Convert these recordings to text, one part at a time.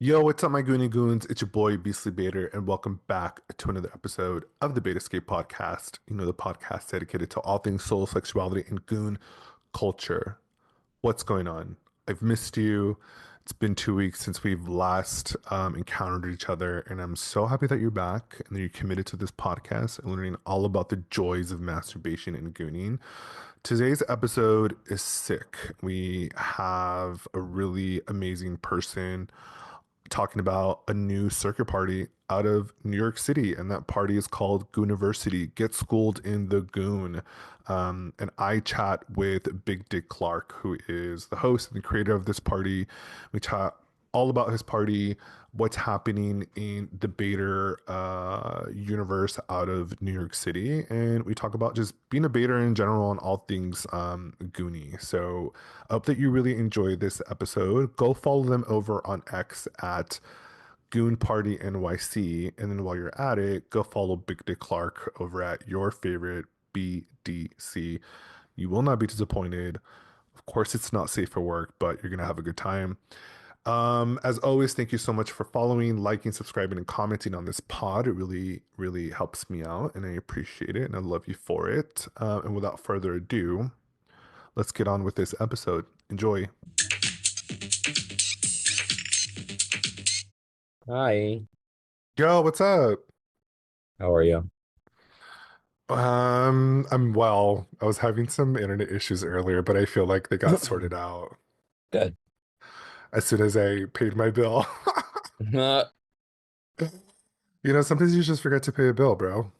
Yo, what's up, my Goonie Goons? It's your boy, Beastly Bader, and welcome back to another episode of the Bate Escape podcast. The podcast dedicated to all things soul, sexuality, and goon culture. What's going on? I've missed you. It's been 2 weeks since we've last encountered each other, and I'm so happy that you're back and that you're committed to this podcast and learning all about the joys of masturbation and gooning. Today's episode is sick. We have a really amazing person talking about a new circuit party out of New York City, and that party is called Gooniversity. Get schooled in the Goon. And I chat with Big Dick Clark, who is the host and the creator of this party. We chat all about his party, what's happening in the Bader universe out of New York City, and we talk about just being a Bader in general and all things Goonie. So I hope that you really enjoy this episode. Go follow them over on X at Goon Party NYC, and then while you're at it, go follow Big Dick Clark over at your favorite BDC. You will not be disappointed. Of course, it's not safe for work, but you're gonna have a good time. As always, thank you so much for following, liking, subscribing, and commenting on this pod. It really, really helps me out, and I appreciate it, and I love you for it. And without further ado, let's get on with this episode. Enjoy. Hi, Yo, what's up? how are you? I'm well. I was having some internet issues earlier, but I feel like they got sorted out Good. as soon as I paid my bill. Sometimes you just forget to pay a bill, bro.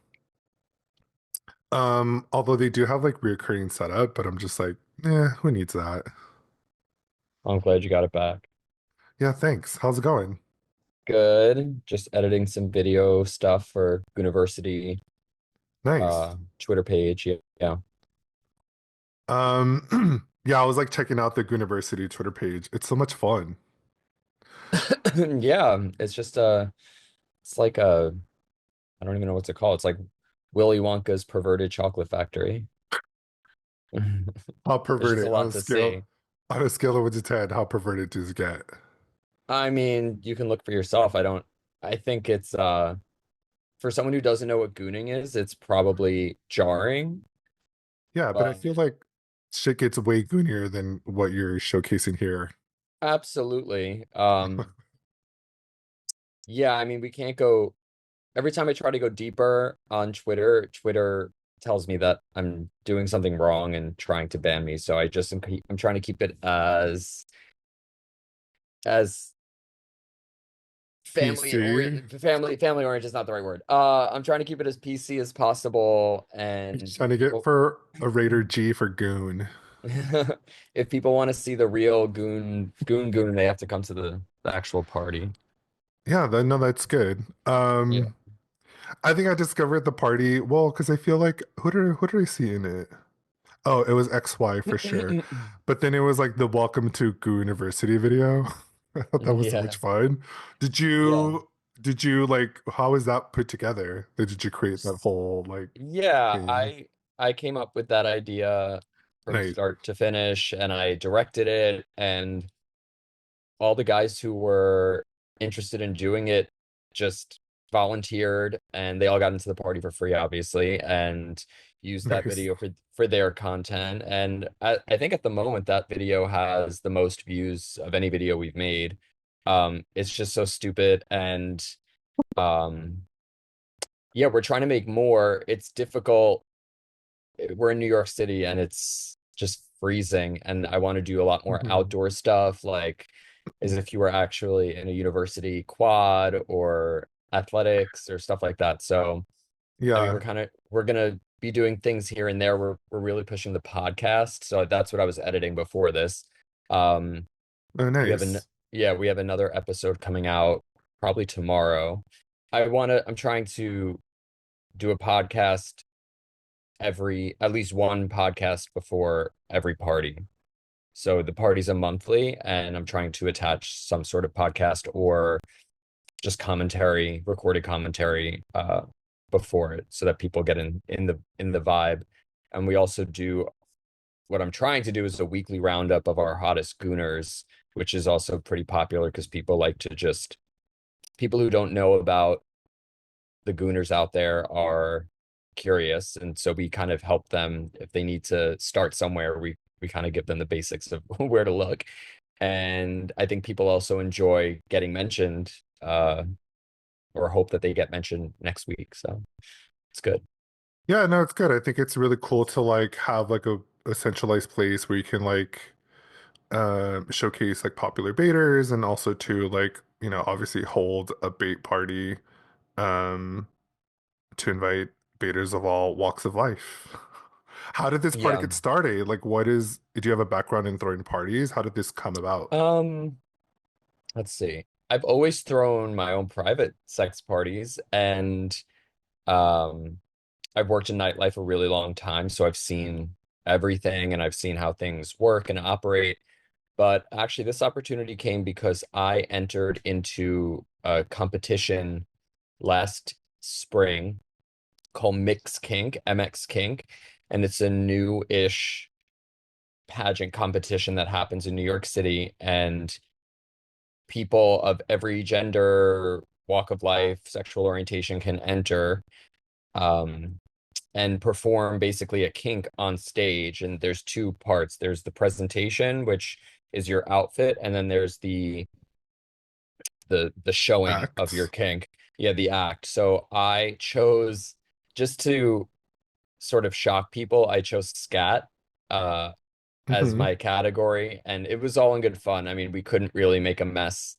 Although they do have like reoccurring setup, but I'm just like, who needs that? I'm glad you got it back. Yeah, thanks. How's it going? Good. Just editing some video stuff for Gooniversity Nice. Twitter page. Yeah. Yeah. Yeah, I was like checking out the Gooniversity Twitter page. It's so much fun. Yeah, it's just it's like I don't even know what to call it. It's like Willy Wonka's perverted chocolate factory. How There's just a perverted lot to see. on a scale of 1 to 10, how perverted does it get? I mean, you can look for yourself. I think it's for someone who doesn't know what gooning is, it's probably jarring, Yeah, but I but feel like shit gets way goonier than what you're showcasing here. absolutely. Yeah, I mean, we can't go every time I try to go deeper on Twitter, Twitter tells me that I'm doing something wrong and trying to ban me. So I'm trying to keep it as PC? family oriented is not the right word. I'm trying to keep it as PC as possible, You're and just trying to get people for a Raider G for Goon. if people want to see the real goon, they have to come to the actual party. Yeah, no, that's good. Yeah. I think I discovered the party, well, because I feel like who did I see in it? Oh, it was XY for sure. But then it was like the Welcome to Gooniversity video. I thought that was so much Yeah. fun. Did Yeah. you did you like how was that put together? Did you create that whole like Yeah, thing? I came up with that idea from Nice. start to finish, and I directed it, and all the guys who were interested in doing it just volunteered, and they all got into the party for free, obviously, and used that Nice. video for their content. And I think at the moment that video has the most views of any video we've made. It's just so stupid, and um yeah, we're trying to make more. It's difficult. We're in New York City and it's just freezing, and I want to do a lot more Mhm. outdoor stuff, like as if you were actually in a university quad or athletics or stuff like that. So I mean, Yeah. we're gonna be doing things here and there. We're really pushing the podcast, so that's what I was editing before this. um Oh, we have an nice. Yeah, we have another episode coming out probably tomorrow. I'm trying to do a podcast at least one podcast before every party. So the party's a monthly, and I'm trying to attach some sort of podcast or just commentary, recorded commentary, before it, so that people get in the vibe. And we also do what I'm trying to do is a weekly roundup of our hottest gooners. which is also pretty popular because people like to just people who don't know about the Gooners out there are curious, and so we kind of help them if they need to start somewhere. We kind of give them the basics of where to look, and I think people also enjoy getting mentioned, or hope that they get mentioned next week. So it's good. Yeah, no, it's good. I think it's really cool to like have like a centralized place where you can like showcase like popular baiters and also to like, obviously hold a bait party um to invite baiters of all walks of life. How did this party Yeah. get started? Like did you have a background in throwing parties? How did this come about? Um, let's see. I've always thrown my own private sex parties, and um I've worked in nightlife a really long time, so I've seen everything and I've seen how things work and operate. But actually, this opportunity came because I entered into a competition last spring called Mix Kink, MX Kink, and it's a new-ish pageant competition that happens in New York City, and people of every gender, walk of life, sexual orientation can enter. Um, and perform basically a kink on stage. And there's two parts. There's the presentation, which is your outfit, and then there's the showing of your Acts. kink. Yeah, the act. So I chose, just to sort of shock people, I chose scat uh as Hmm. my category, and it was all in good fun. I mean, we couldn't really make a mess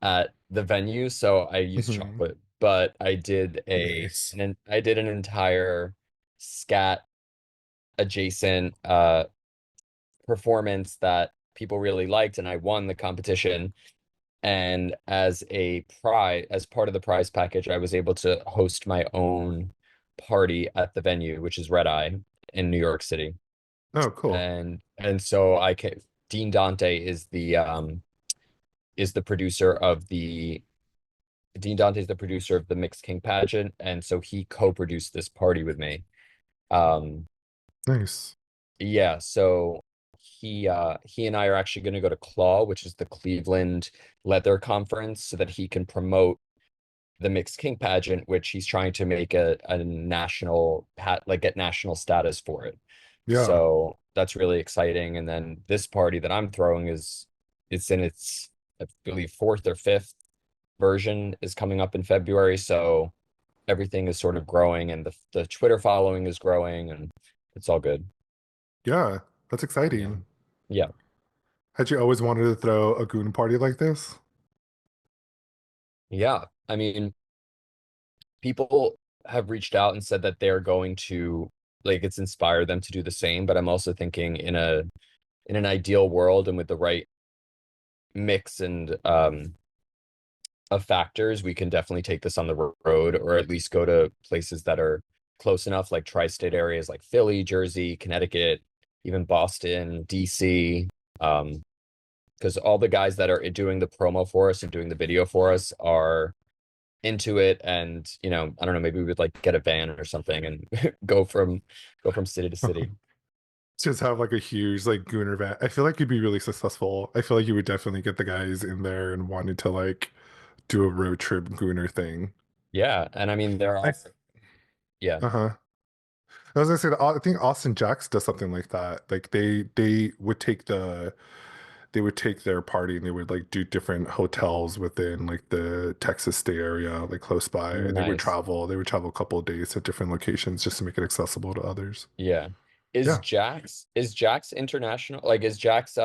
at the venue, so I used Hmm. chocolate, but Nice. I did an entire scat adjacent performance that people really liked, and I won the competition. And as part of the prize package, I was able to host my own party at the venue, which is Red Eye in New York City. Oh, cool. And so I can Dean Dante is the producer of the Dean Dante is the producer of the Mixed King pageant, and so he co-produced this party with me. Um, Nice. Yeah, so he and I are actually going to go to Claw, which is the Cleveland Leather Conference, so that he can promote the Mixed King pageant, which he's trying to make a national like get national status for it. Yeah. So that's really exciting. And then this party that I'm throwing it's in its, I believe, fourth or fifth version is coming up in February. So everything is sort of growing, and the Twitter following is growing, and it's all good. Yeah. That's Yeah. exciting. Yeah. Had you always wanted to throw a goon party like this? Yeah. I mean, people have reached out and said that they're going to, like, it's inspired them to do the same, but I'm also thinking in an ideal world and with the right mix and of factors, we can definitely take this on the road, or at least go to places that are close enough, like tri-state areas like Philly, Jersey, Connecticut, even Boston, DC. Because all the guys that are doing the promo for us and doing the video for us are into it, and I don't know, maybe we would like get a van or something and go from city to city. Just have like a huge like gooner van. I feel like you'd be really successful. I feel like you would definitely get the guys in there and wanting to like do a road trip gooner thing. Yeah, and I mean there I are, yeah, uh-huh. I was gonna say that I think Austin Jacks does something like that. Like they would take their party and they would like do different hotels within like the Texas State area, like close by, and they would nice. travel. They would travel a couple of days to different locations just to make it accessible to others. Yeah. Yeah. Is Jax international? Like, is Jax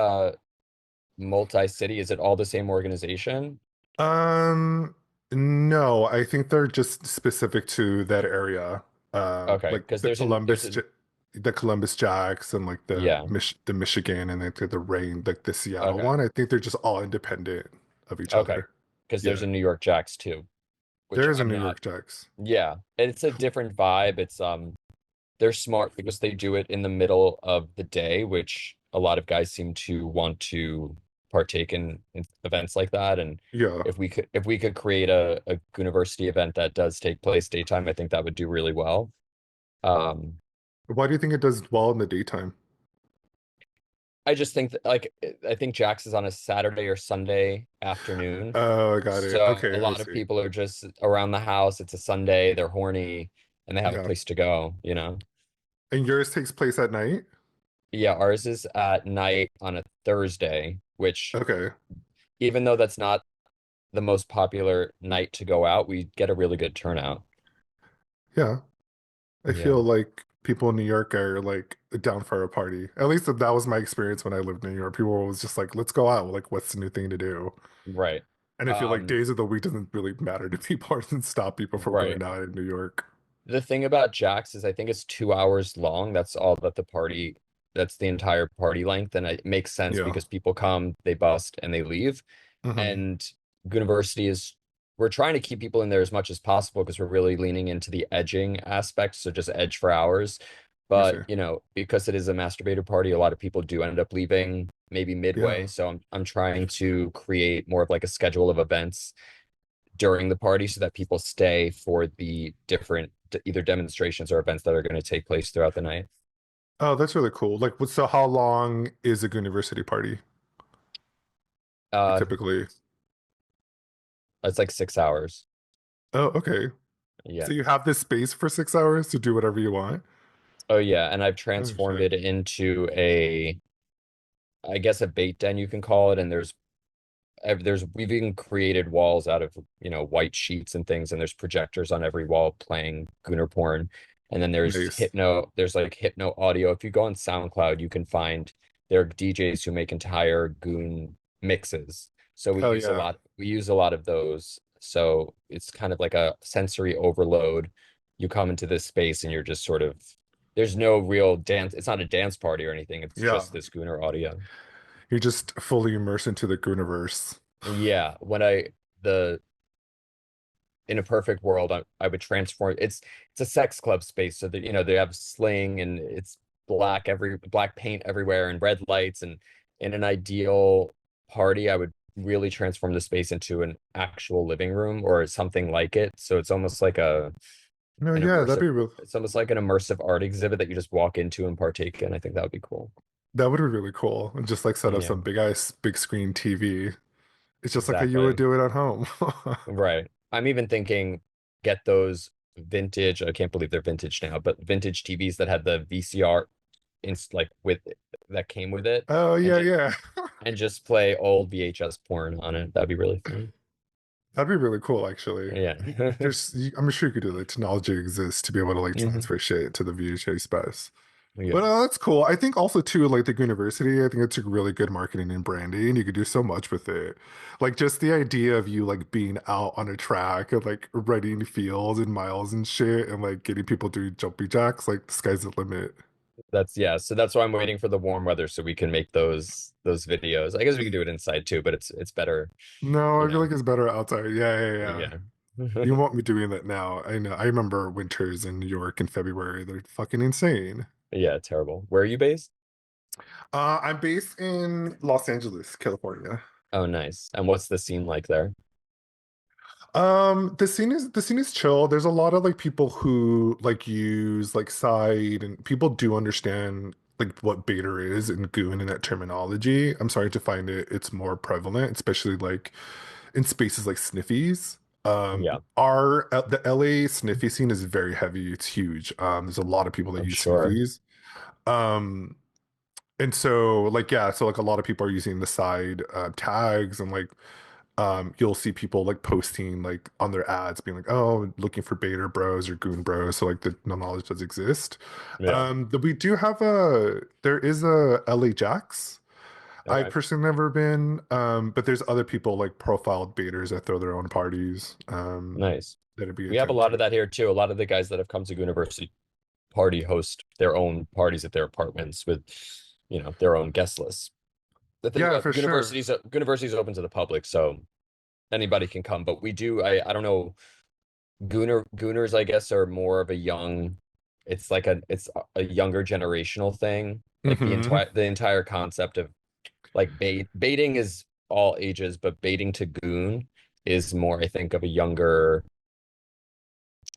multi-city? Is it all the same organization? Um, no, I think they're just specific to that area. Okay, Like because there's a The Columbus Jacks and like yeah. The Michigan and like the Rain, like the Seattle Okay. one. I think they're just all independent of each Okay. other. Because there's Yeah, a New York Jacks too, which there is a I'm New not. York Jacks. Yeah, it's a different vibe. It's they're smart because they do it in the middle of the day, which a lot of guys seem to want to partake in events like that. And Yeah. if we could create a Gooniversity event that does take place daytime, I think that would do really well. Um, Why do you think it does well in the daytime? I just think that like I think Jax is on a Saturday or Sunday afternoon. Oh, I got it. So a Okay, I lot of see. people are just around the house. It's a Sunday, they're horny and they have a Yeah. place to go, you know? And yours takes place at night? Yeah, ours is at night on a Thursday, which Okay. even though that's not the most popular night to go out, we get a really good turnout. Yeah. I Yeah, feel like people in New York are like down for a party. At least that was my experience when I lived in New York. People was just like, let's go out. Like, what's the new thing to do? right. And I feel like Um, days of the week doesn't really matter to people or doesn't stop people from right. going out in New York. The thing about Jax is I think it's 2 hours long. That's all that that's the entire party length. And it makes sense Yeah. because people come, they bust, and they leave. Hmm. And Gooniversity is, we're trying to keep people in there as much as possible because we're really leaning into the edging aspect. So just edge for hours. I But, see. because it is a masturbator party, a lot of people do end up leaving maybe midway. Yeah. So I'm trying to create more of like a schedule of events during the party so that people stay for the different either demonstrations or events that are going to take place throughout the night. Oh, that's really cool. Like, so how long is a university party Uh, typically? it's like 6 hours. Oh, okay. Yeah. So you have this space for 6 hours to do whatever you want? Oh yeah, and I've Oh, transformed shit. it into I guess a bait den you can call it, and there's we've even created walls out of white sheets and things, and there's projectors on every wall playing Gooner porn, and then Nice. there's like hypno audio. If you go on SoundCloud, you can find there are DJs who make entire Goon mixes. So Hell yeah. we use a lot of those. So it's kind of like a sensory overload. You come into this space and you're just sort of there's no real dance. It's not a dance party or anything. It's Yeah. just this Gooner audio. You're just fully immersed into the Gooniverse. Yeah, the in a perfect world, I would transform. It's a sex club space, so that they have sling and it's black paint everywhere and red lights. And in an ideal party, I would really transform the space into an actual living room or something like it. So No, an yeah, immersive. It's almost like an immersive art exhibit that you just walk into and partake in. I think that would be cool. that would be really cool. And just like set up Yeah, some big screen TV. It's just like how you would exactly. do it at home. Right. I'm even thinking get those vintage, I can't believe they're vintage now, but vintage TVs that had the VCR in like with that came with it Oh and yeah, yeah. just play old VHS porn on it. That'd be really fun. That'd be really cool, actually. Yeah. I'm sure you could do the technology exists to be able to like Hmm. transfer shit to the VHA space. Yeah. But that's cool. I think also too, like the Gooniversity, I think it's a really good marketing and branding. You could do so much with it. Like just the idea of you like being out on a track and like riding fields and miles and shit and like getting people doing jumpy jacks, like the sky's the limit. Yeah. So that's why I'm waiting for the warm weather so we can make those videos. I guess we can do it inside too, but it's better, No, you I feel know. like it's better outside. Yeah, yeah, yeah. Yeah. You want me doing that now. I know. I remember winters in New York in February. They're fucking insane. Yeah, terrible. Where are you based? I'm based in Los Angeles, California. Oh, nice. And what's the scene like there? The scene is chill. There's a lot of like people who like use like side and people do understand like what beta is and goon and that terminology. I'm sorry to find it's more prevalent, especially like in spaces like Sniffies. Yeah, The LA Sniffy scene is very heavy. It's huge. There's a lot of people that I'm use sure. Sniffies. Um, and so like yeah, so like a lot of people are using the side tags and like you'll see people like posting like on their ads being like, oh, looking for beta bros or goon bros. So like the knowledge does exist. Yeah. We do have there is a LA Jax. I've Okay. personally never been, but there's other people like profiled betas that throw their own parties. Nice. That'd be We have a lot of attending. that here too. A lot of the guys that have come to Gooniversity party host their own parties at their apartments with, their own guest lists. The thing Yeah, about for sure. Gooniversity is open to the public, so anybody can come. But we do, I don't know, Gooners, I guess, are more of a young, it's a younger generational thing. Like Hmm. the entire concept of like baiting is all ages, but baiting to Goon is more, I think, of a younger.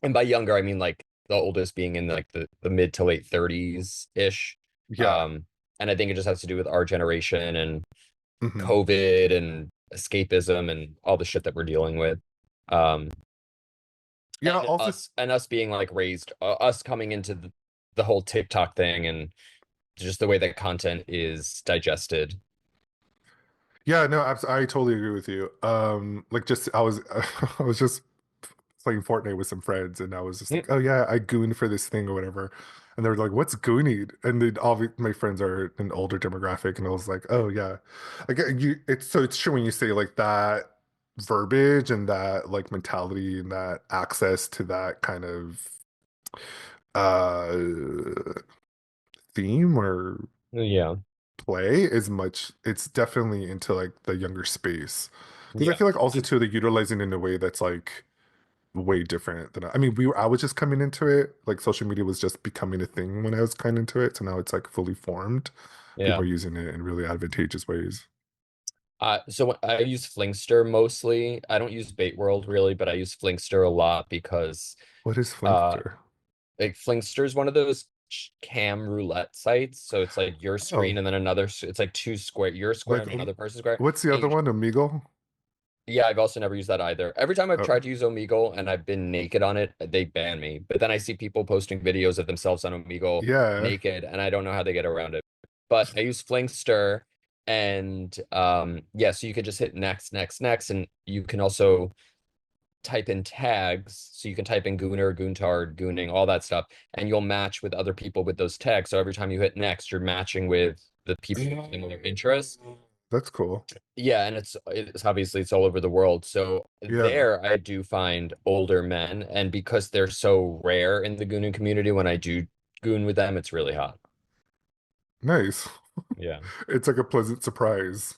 And by younger, I mean like the oldest being in like the mid to late 30s ish. Yeah. Um, And I think it just has to do with our generation and Hmm. COVID and escapism and all the shit that we're dealing with. Um, Yeah, and also, us being like raised, us coming into the whole TikTok thing and just the way that content is digested. yeah, no, I totally agree with you. Like just I was I was just playing Fortnite with some friends, and I was just like, oh yeah, I gooned for this thing or whatever. And they were like, "What's gooning?" And then all my friends are an older demographic, and I was like, "Oh yeah, like you." It's so it's true when you say like that verbiage and that like mentality and that access to that kind of uh theme or Yeah, play is much. It's definitely into like the younger space because I yeah, feel like also too they're utilizing it in a way that's like way different than I mean I was just coming into it like social media was just becoming a thing when I was kind of into it, so now it's like fully formed. People yeah. are using it in really advantageous ways. So I use Flingster mostly. I don't use Bait World really, but I use Flingster a lot because What is uh Flinkster? like Flingster is one of those cam roulette sites. So it's like your screen Oh, and then another, it's like two square, your square like and another person's square. what's the And other you, one, Omegle? yeah, I've also never used that either. Every time I've Oh tried to use Omegle and I've been naked on it, they ban me. But then I see people posting videos of themselves on Omegle yeah. naked, and I don't know how they get around it. But I use Flingster, and yeah, so you could just hit next, next, next, and you can also type in tags. So you can type in Gooner, Goontard, Gooning, all that stuff, and you'll match with other people with those tags. So every time you hit next, you're matching with the people with similar interests. That's cool. Yeah, and it's obviously it's all over the world. So Yeah, there I do find older men, and because they're so rare in the Gooning community, when I do goon with them, it's really hot. nice. Yeah. It's like a pleasant surprise.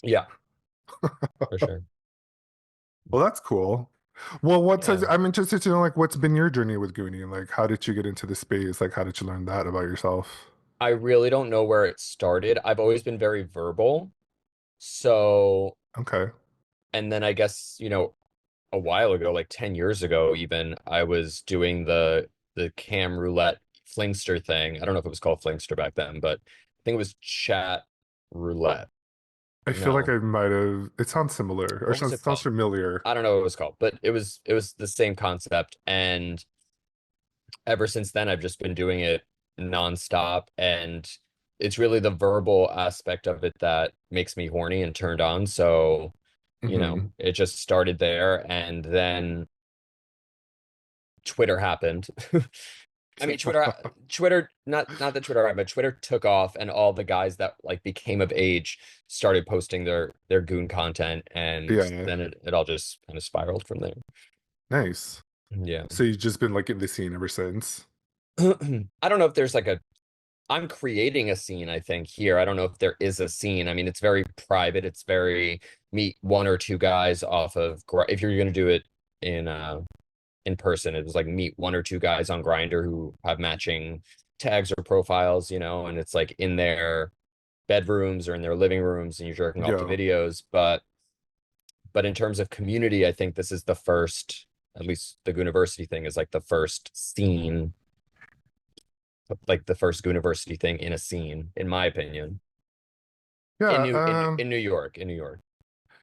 Yeah, for sure. Well, that's cool. Well, Yeah. I'm interested to know like what's been your journey with Goonie and like how did you get into the space? Like how did you learn that about yourself? I really don't know where it started. I've always been very verbal. So, Okay. and then I guess, a while ago, like 10 years ago even, I was doing the cam roulette flingster thing. I don't know if it was called flingster back then, but I think it was chat roulette. I feel like No. I might have. It sounds similar or What was it sounds called? familiar. I don't know what it was called, but it was the same concept. And ever since then, I've just been doing it nonstop. And it's really the verbal aspect of it that makes me horny and turned on. So, Hmm. it just started there. And then Twitter happened. I mean, Twitter, not that Twitter happened, but Twitter took off, and all the guys that like became of age started posting their goon content, and Yeah. then it all just kind of spiraled from there. Nice. Yeah. So you've just been like in the scene ever since. I don't know if there's like I'm creating a scene, I think, here. I don't know if there is a scene. I mean, it's very private. It's very meet one or two guys off of, if you're going to do it in person, it was like meet one or two guys on Grinder who have matching tags or profiles, and it's like in their bedrooms or in their living rooms and you're jerking off to Yeah. videos. But in terms of community, I think this is the first, at least the Gooniversity thing is like the first scene, like the first Gooniversity thing in a scene, in my opinion. In Yeah. New in New York, in New York.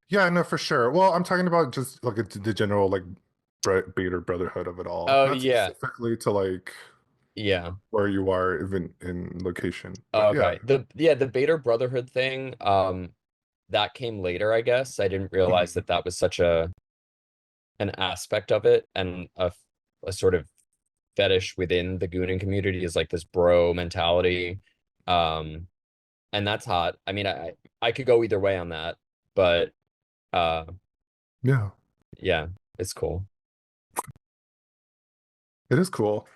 Yeah. No, for sure. Well, I'm talking about just like the general like Bader brotherhood of it all, Oh not yeah, specifically to like yeah. where you are even in location, but yeah. Okay. The Bader Brotherhood thing, that came later, I guess. I didn't realize Mhm. that was such an aspect of it, and a sort of fetish within the Goonin community is like this bro mentality. Um, and that's hot. I mean, I could go either way on that, but uh Yeah. yeah, it's cool. It is cool.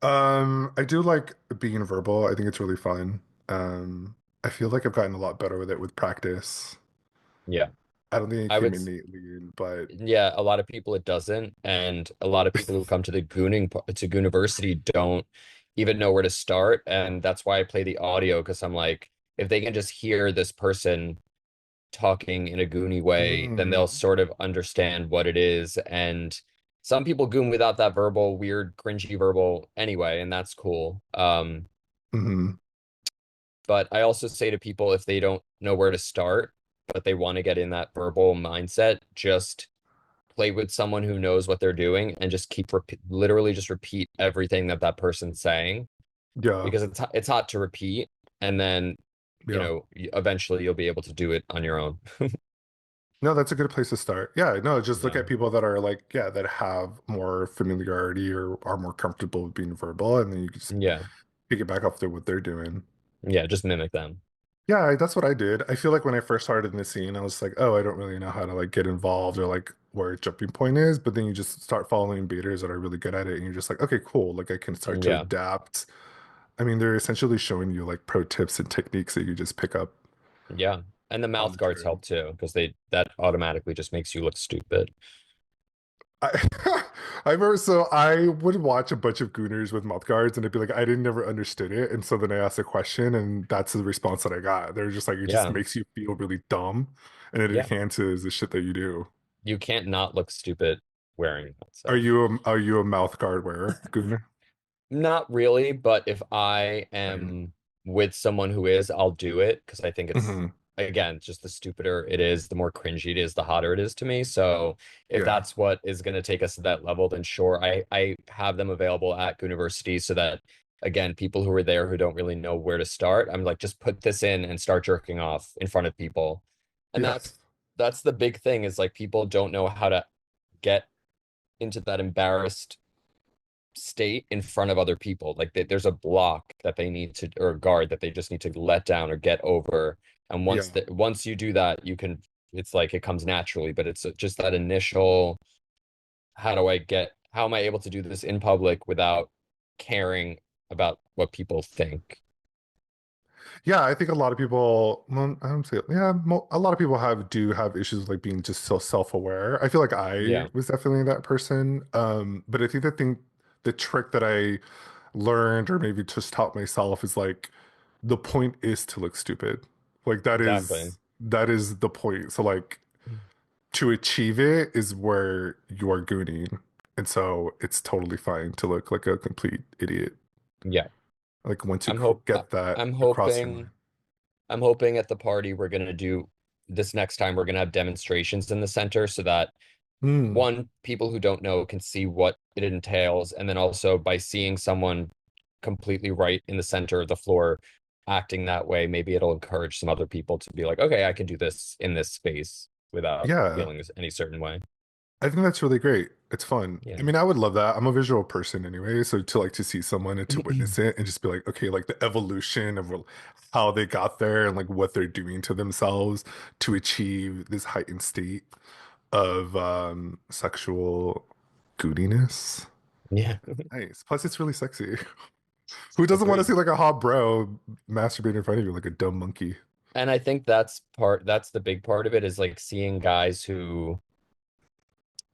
I do like being verbal. I think it's really fun. I feel like I've gotten a lot better with it with practice. Yeah. I don't think it I came would innately, but Yeah, a lot of people it doesn't, and a lot of people who come to to Gooniversity don't even know where to start, and that's why I play the audio because I'm like, if they can just hear this person talking in a Goonie way, then they'll mm, sort of understand what it is. And some people goon without that verbal, weird, cringy verbal anyway, and that's cool. mhm. But I also say to people if they don't know where to start, but they want to get in that verbal mindset, just play with someone who knows what they're doing and just keep literally just repeat everything that that person's saying Yeah. because it's hot to repeat, and then Yeah. eventually you'll be able to do it on your own. No, that's a good place to start. Yeah, no, just look Yeah. at people that are like, yeah, that have more familiarity or are more comfortable with being verbal, and then you can just Yeah. pick it back off to what they're doing. Yeah, just mimic them. Yeah, that's what I did. I feel like when I first started in the scene, I was like, oh, I don't really know how to like get involved or like where a jumping point is. But then you just start following beaters that are really good at it, and you're just like, okay, cool. Like I can start to Yeah. adapt. I mean, they're essentially showing you like pro tips and techniques that you just pick up Yeah. And the on mouth the guards trail. help too, because they that automatically just makes you look stupid. I, I remember, so I would watch a bunch of Gooners with mouth guards, and it'd be like, I didn't never understood it. And so then I asked a question, and that's the response that I got. They're just like, it just Yeah. makes you feel really dumb, and it Yeah. enhances the shit that you do. You can't not look stupid wearing that Are stuff. you a mouth guard wearer, Gooner? Not really, but if I Same. am with someone who is, I'll do it because I think it's, Hmm. again, just the stupider it is, the more cringy it is, the hotter it is to me. So if Yeah. that's what is going to take us to that level, then sure, I have them available at Gooniversity so that, again, people who are there who don't really know where to start, I'm like, just put this in and start jerking off in front of people. And Yes. that's the big thing is like people don't know how to get into that embarrassed state in front of other people. Like there's a block that they need to, or a guard that they just need to let down or get over. And Yeah. once you do that, you can, it's like it comes naturally, but it's just that initial, how am I able to do this in public without caring about what people think? Yeah, I think a lot of people, well, I don't say, yeah, a lot of people do have issues with like being just so self-aware. I feel like I Yeah, was definitely that person. But I think the trick that I learned or maybe just taught myself is like the point is to look stupid. Like exactly. that is the point. So like to achieve it is where you are gooning. And so it's totally fine to look like a complete idiot. Yeah. Like once you I'm hope get that I'm across your hoping mind. I'm hoping at the party we're gonna do this next time we're gonna have demonstrations in the center so that Mm, one, people who don't know can see what it entails, and then also by seeing someone completely right in the center of the floor acting that way, maybe it'll encourage some other people to be like, okay, I can do this in this space without yeah, feeling any certain way. I think that's really great. It's fun. I Yeah. mean, I would love that. I'm a visual person anyway, so to like to see someone and to witness it and just be like, okay, like the evolution of how they got there and like what they're doing to themselves to achieve this heightened state of sexual goodiness. Yeah. Nice. Plus, it's really sexy. Who doesn't want to Agreed. see like a hot bro masturbate in front of you like a dumb monkey? And I think that's the big part of it is like seeing guys who,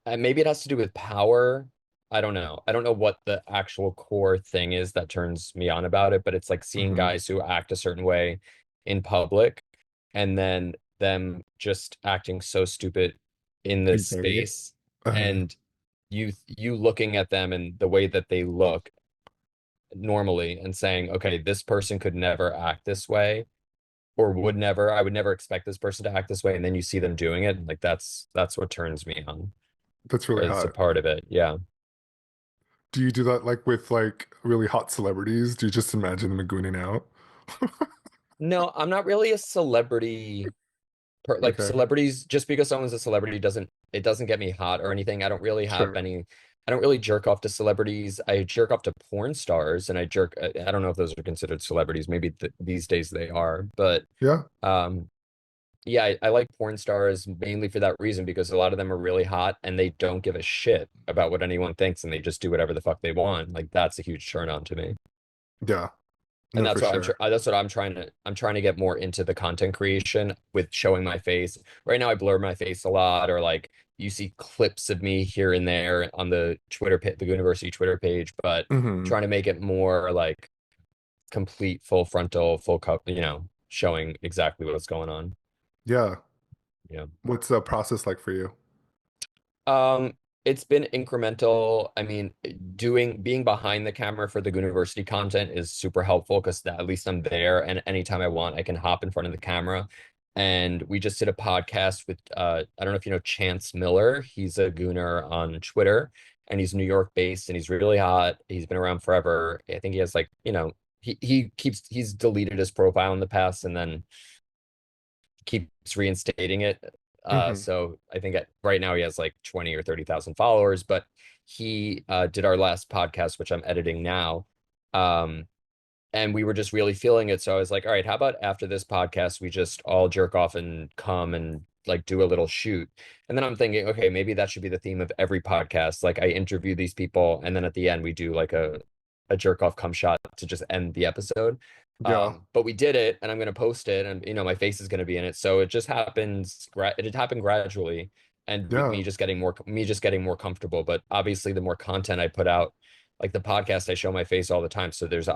and maybe it has to do with power. I don't know. I don't know what the actual core thing is that turns me on about it, but it's like seeing Hmm. guys who act a certain way in public and then them just acting so stupid in this In private. space, Uh, and you looking at them and the way that they look normally and saying, okay, this person could never act this way or would never, I would never expect this person to act this way, and then you see them doing it, like that's what turns me on. that's really It's a hot. part of it. Yeah. Do you do that like with like really hot celebrities? Do you just imagine them gooning out? No, I'm not really a celebrity like Okay, celebrities, just because someone's a celebrity doesn't get me hot or anything. sure. I don't really jerk off to celebrities. I jerk off to porn stars and I don't know if those are considered celebrities. Maybe these days they are, but Yeah, um yeah, I like porn stars mainly for that reason because a lot of them are really hot and they don't give a shit about what anyone thinks and they just do whatever the fuck they want. Like that's a huge turn on to me. yeah, And no, for sure. that's what I'm trying to get more into the content creation with showing my face. Right now I blur my face a lot, or like you see clips of me here and there on the the Gooniversity Twitter page, but Hmm. trying to make it more like complete full frontal, full cup, showing exactly what's going on. Yeah. Yeah. What's the process like for you? it's been incremental. I mean, being behind the camera for the Gooniversity content is super helpful because at least I'm there, and anytime I want, I can hop in front of the camera. And we just did a podcast with I don't know if you know Chance Miller. He's a Gooner on Twitter, and he's New York based, and he's really hot. He's been around forever. I think he has like, he's deleted his profile in the past and then keeps reinstating it. Hmm. So I think right now he has like 20 or 30,000 followers, but he did our last podcast, which I'm editing now. Um, and we were just really feeling it. So I was like, all right, how about after this podcast, we just all jerk off and come and like do a little shoot. And then I'm thinking, okay, maybe that should be the theme of every podcast. Like I interview these people, and then at the end we do like a jerk off cum shot to just end the episode. Yeah. But we did it, and I'm gonna post it, and my face is gonna be in it. So it just happens. It had happened gradually, and with Yeah. me just getting more comfortable. But obviously, the more content I put out, like the podcast, I show my face all the time. So there's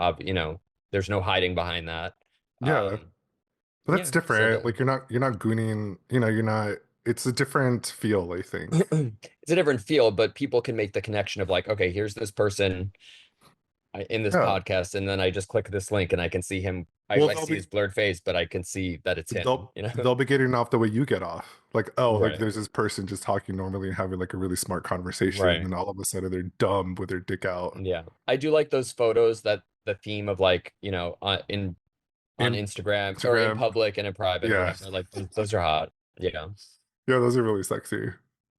no hiding behind that. Yeah. But that's Yeah. So different. Like you're not gooning, you're not, it's a different feel, I think. it's a different field, but people can make the connection of like, okay, here's this person in this Yeah. podcast, and then I just click this link and I can see him. Well, I see his blurred face, but I can see that it's him. they'll be getting off the way you get off. Like, oh, like Right. there's this person just talking normally and having like a really smart conversation, and Right. then all of a sudden they're dumb with their dick out. Yeah. I do like those photos that the theme of like, in on In Instagram or in Instagram. public and in private or Yeah. whatever. Like those are hot. Yeah. Yeah, those are really sexy.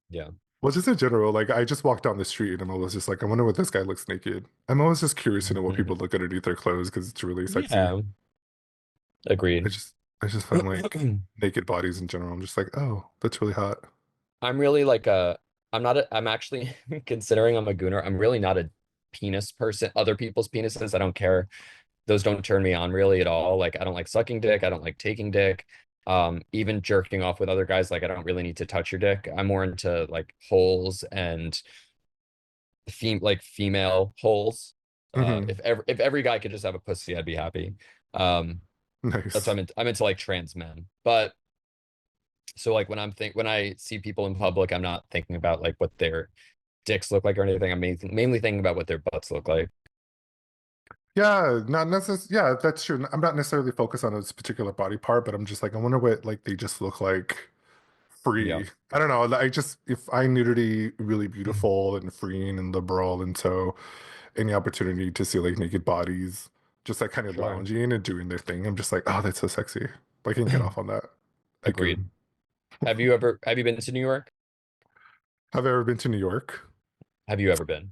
Yeah. Well, just in general, like I just walked down the street and I'm always just like, I wonder what this guy looks naked. I'm always just curious to know what people look underneath their clothes because it's really sexy. Yeah. I Agreed. just I just find like naked bodies in general. I'm just like, oh, that's really hot. I'm really like I'm actually considering I'm a gooner. I'm really not a penis person. Other people's penises, I don't care. Those don't turn me on really at all. Like I don't like sucking dick. I don't like taking dick. Even jerking off with other guys, like I don't really need to touch your dick. I'm more into like holes and female holes. Hmm. If every guy could just have a pussy, I'd be happy. Um, that's what Nice. I'm into like trans men. But so like when I see people in public, I'm not thinking about like what their dicks look like or anything. I'm mainly thinking about what their butts look like. Yeah, not necessarily. Yeah, that's true. I'm not necessarily focused on this particular body part, but I'm just like, I wonder what like they just look like Yeah. free. I don't know. I just if I find nudity really beautiful and freeing and liberal, and so any opportunity to see like naked bodies just like kind of Sure. lounging and doing their thing, I'm just like, oh, that's so sexy. Like, I can get off on that. A Agreed. goon. Have you been to New York? Have I ever been to New York? Have you ever been?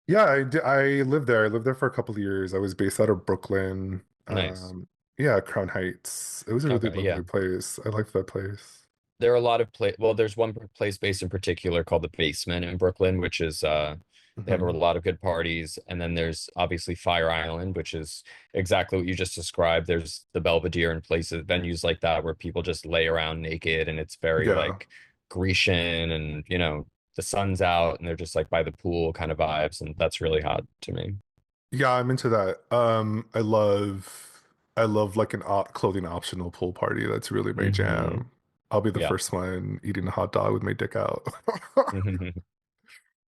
Yeah, I did. I lived there. I lived there for a couple of years. I was based out of Brooklyn. Nice. Yeah, Crown Heights. It was a really Okay, yeah. lovely place. I liked that place. There are a lot of there's one place based in particular called the Basement in Brooklyn, which is they have a Hmm. lot of good parties. And then there's obviously Fire Island, which is exactly what you just described. There's the Belvedere and places, venues like that where people just lay around naked, and it's very Yeah. like Grecian, and the sun's out and they're just like by the pool kind of vibes, and that's really hot to me. Yeah, I'm into that. I love like an op clothing optional pool party. That's really my Hmm. jam. I'll be the Yeah. first one eating a hot dog with my dick out.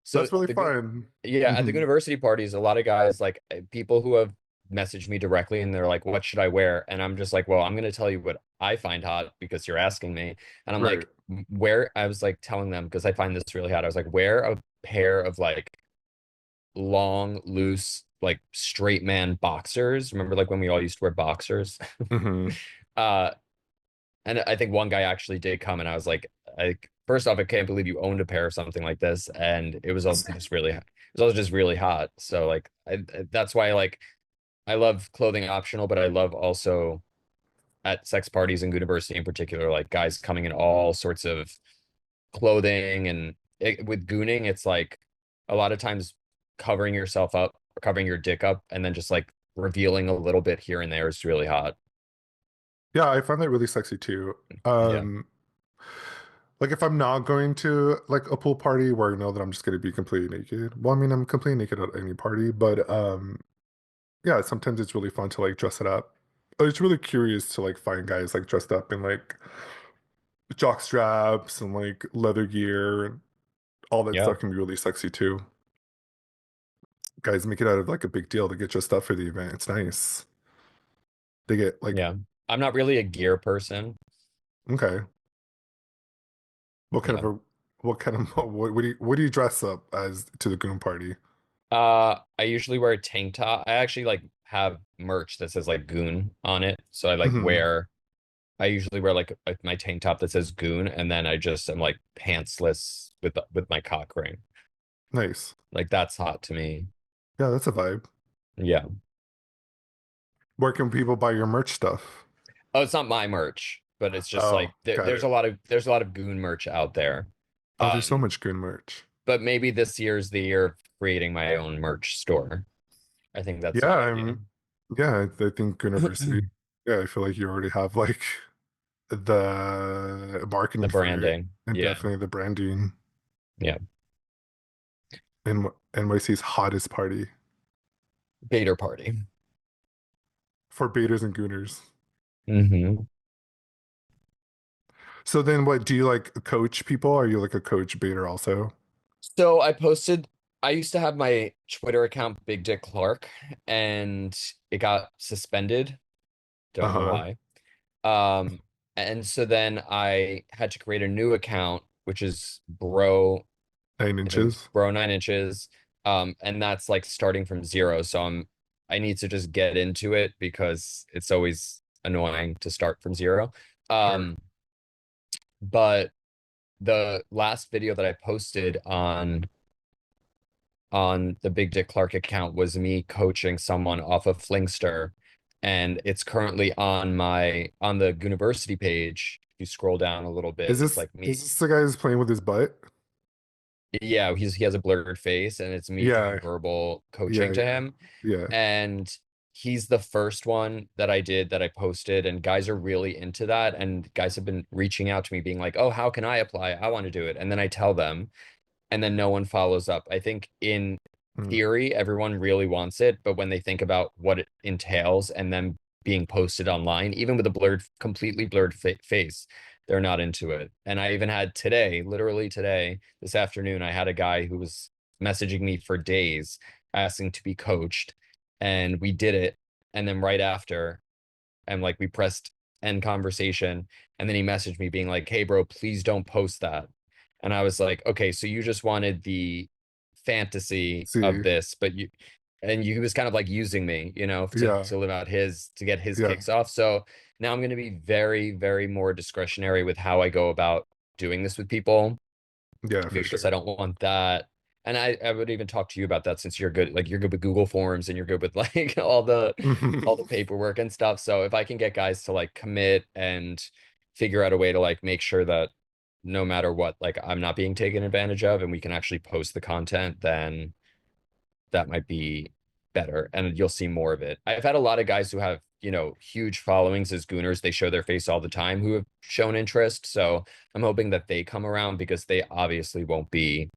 So That's really fun. At the Hmm. university parties, a lot of guys like people who have messaged me directly, and they're like, "What should I wear?" And I'm just like, "Well, I'm going to tell you what I find hot because you're asking me." And I'm Right. like, "Wear." I was like telling them because I find this really hot. I was like, "Wear a pair of like long, loose, like straight man boxers." Remember, like when we all used to wear boxers? Hmm. Uh, and I think one guy actually did come, and I was like, first off, I can't believe you owned a pair of something like this, and it was also just really hot. So like, that's why I love clothing optional, but I love also at sex parties and Gooniversity in particular, like guys coming in all sorts of clothing, and with gooning, it's like a lot of times covering yourself up, or covering your dick up, and then just like revealing a little bit here and there is really hot. Yeah, I find that really sexy too. Yeah. Like if I'm not going to like a pool party where I know that I'm just going to be completely naked. Well, I mean, I'm completely naked at any party, but yeah, sometimes it's really fun to like dress it up. It's really curious to like find guys like dressed up in like jock straps and like leather gear and all that Yeah. stuff can be really sexy too. Guys make it out of like a big deal to get dressed up for the event. It's nice. They get like, Yeah. I'm not really a gear person. okay, what kind Yeah. of a, what kind of, what do you dress up as to the Goon party? I usually wear a tank top. I actually like have merch that says like Goon on it. So Hmm. I usually wear like my tank top that says Goon, and then I just am like pantsless with my cock ring. Nice. Like that's hot to me. Yeah, that's a vibe. Yeah. Where can people buy your merch stuff? Oh, it's not my merch, but it's just Oh, like got it. there's a lot of Goon merch out there. Oh, there's so Um, much Goon merch. but maybe this year's the year of creating my own merch store. I think that's a Yeah, good idea. yeah, I think Gooniversity. Yeah, I feel like you already have like the The marketing for it branding. and Yeah. definitely the branding Yeah. and NYC's hottest party Bader party. for baiters and gooners. Hmm. So then what do you like coach people? Are you like a coach baiter also? So I used to have my Twitter account, Big Dick Clark, and it got suspended. Don't know Uh-huh. why. Um, and so then I had to create a new account, which is Nine I think it's inches. Bro 9 inches. And that's like starting from zero. So I need to just get into it because it's always annoying to start from zero. Sure. Um, but the last video that I posted on the Big Dick Clark account was me coaching someone off of Flingster, and it's currently on the Gooniversity page. If you scroll down a little bit, it's like Is me. this the guy who's playing with his butt? Yeah, he has a blurred face, and it's me doing Yeah, verbal yeah, coaching to yeah, him. yeah. And he's the first one that I did that I posted, and guys are really into that. And guys have been reaching out to me, being like, "Oh, how can I apply? I want to do it." And then I tell them, and then no one follows up. I think in Mm, theory, everyone really wants it, but when they think about what it entails and then being posted online, even with a completely blurred face, they're not into it. And I even had today, literally today, this afternoon, I had a guy who was messaging me for days asking to be coached, and we did it. And then right after, and like we pressed end conversation, and then he messaged me being like, "Hey, bro, please don't post that." And I was like, "Okay, so you just wanted the fantasy of see, this, but he was kind of like using me, yeah, to live out to get his yeah, kicks off." So now I'm going to be very, very more discretionary with how I go about doing this with people yeah, for because I sure. don't want that. And I would even talk to you about that since you're good with Google Forms and you're good with like all the paperwork and stuff. So if I can get guys to like commit and figure out a way to like make sure that no matter what, like I'm not being taken advantage of and we can actually post the content, then that might be better and you'll see more of it. I've had a lot of guys who have, huge followings as gooners. They show their face all the time who have shown interest. So I'm hoping that they come around because they obviously won't be,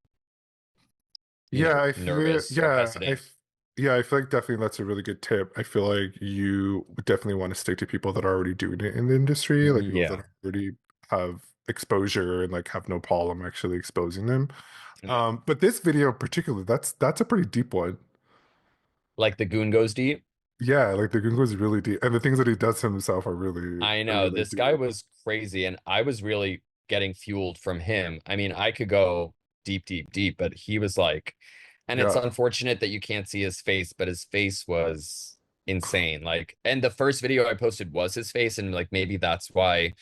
Yeah, I feel nervous or yeah, hesitant. yeah, I feel like definitely that's a really good tip. I feel like you definitely want to stick to people that are already doing it in the industry, like people that Yeah. already have exposure and like have no problem actually exposing them. But this video in particular, that's a pretty deep one. Like the goon goes deep. Yeah, like the Goon is really deep, and the things that he does to himself I are know really this guy deep. was crazy and I was really getting fueled from him. I mean, I could go deep, deep, deep, but he was like, and it's Yeah, unfortunate that you can't see his face, but his face was insane. Like, and the first video I posted was his face, and like maybe that's why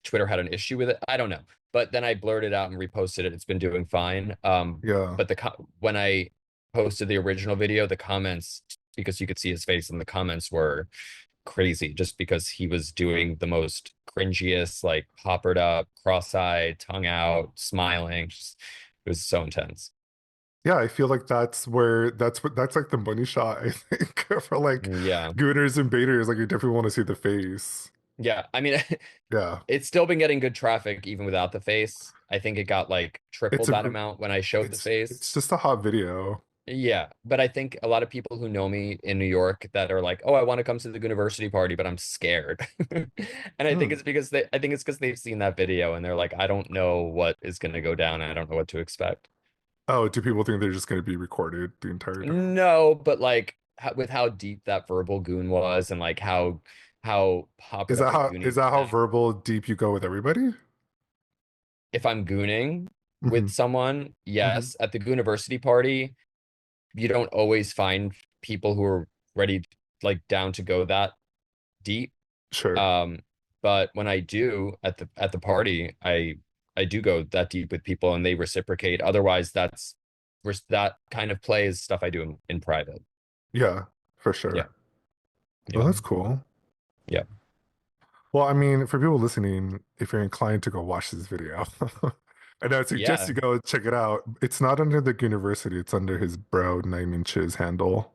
Twitter had an issue with it. I don't know. But then I blurred it out and reposted it. It's been doing fine. yeah, But when I posted the original video, the comments, because you could see his face, and the comments were crazy just because he was doing the most cringiest, like hoppered up, cross-eyed, tongue out, smiling. Just, it was so intense. yeah. I feel like that's like the money shot. I think for like Yeah. Gooners and baiters, like you definitely want to see the face. Yeah. I mean, Yeah, it's still been getting good traffic even without the face. I think it got like triple it's a that gr- amount when I showed the it's face. just a hot video. Yeah, but I think a lot of people who know me in New York that are like, "Oh, I want to come to the Gooniversity party, but I'm scared." And Hmm. I think it's because they've seen that video and they're like, "I don't know what is going to go down. And I don't know what to expect." Oh, do people think they're just going to be recorded the entire time? No, but like with how deep that verbal goon was and like how Is popular that how is Goonies that how act. verbal deep you go with everybody? If I'm gooning with Hmm. someone, Hmm. yes. At the Gooniversity party, you don't always find people who are ready, like down to go that deep. Sure. Um, but when I do at the party, I do go that deep with people and they reciprocate. Otherwise, that kind of play is stuff I do in private. Yeah, for Yeah, sure. Well, yeah, that's cool. yeah, Well, I mean, for people listening, if you're inclined to go watch this video, and I would suggest yeah. you go check it out. It's not under the Gooniversity, it's under his bro 9 inches handle.